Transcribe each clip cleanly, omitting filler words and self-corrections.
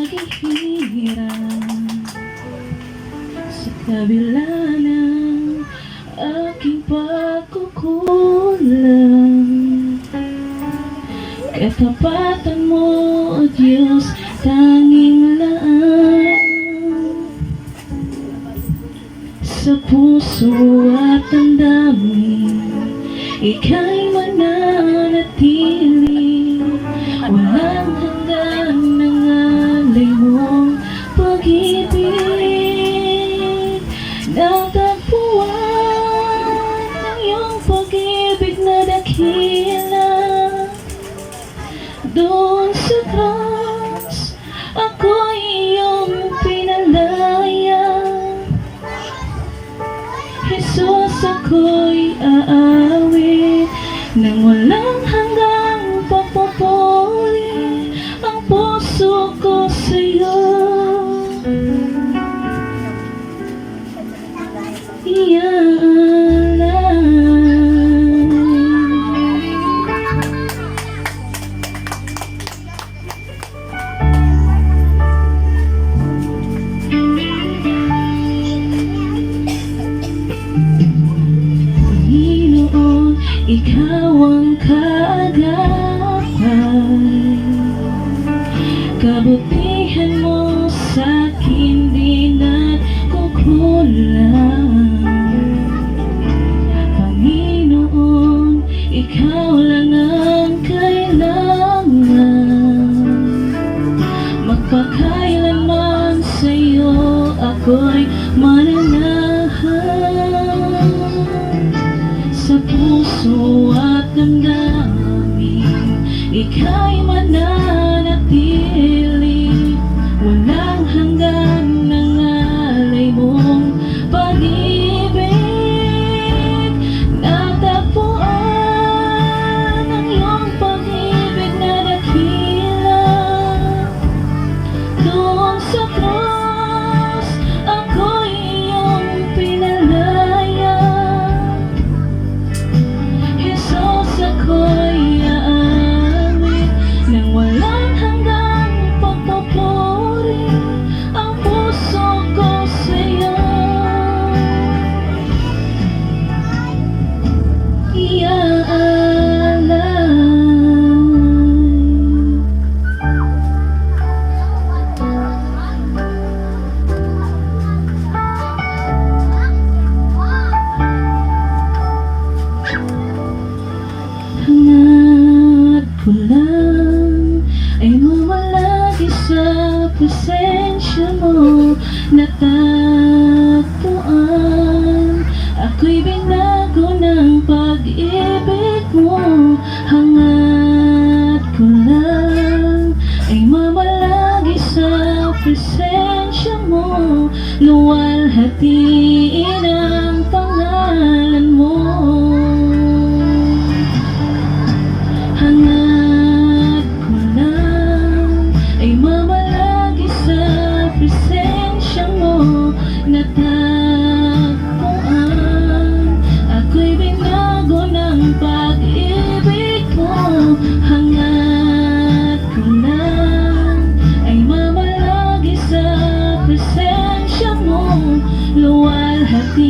paghihirap sa kabila ng aking pagkukulang. Katapatan mo, O Diyos, tanging laan sa puso at damdamin. Ika'y mananatili, walang hanggan ng alay mong pag-ibig. Natagpuan ng iyong pag-ibig na dakila. Doon sa cross, ako'y iyong pinalaya. Jesus, ako'y aawit nang walang hanggang pagpupuri ang puso ko sa'yo. Panginoon, ikaw ang kaagapay. Kabutihan mo sa'kin di nagkukulang. Panginoon, ikaw lang ang kailangan. Magpakailanman sa'yo ako'y mananahan. Sa puso at damdamin, ika'y mananatili. Walang hanggan ng alay mong pag-ibig. Natagpuan ang iyong pag-ibig na dakila. Doon sa cross, ako'y iyong pinalaya. Jesus, ako'y aawit nang walang hanggang pagpupuri ang puso ko sa'yo. Hangad ko lang ay mamalagi sa presensya mo. Natagpuan, ako'y binago ng pag-ibig mo. Hangad ko lang ay mamalagi sa presensya mo. Luwalhatiin ang pangalan mo. Hangad ko lang ay mamalagi sa presensya mo. Natagpuan, ako'y binago ng pag-ibig mo. Hangad ko lang ay mamalagi sa presensya mo. Luwalhati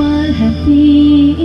luwalhati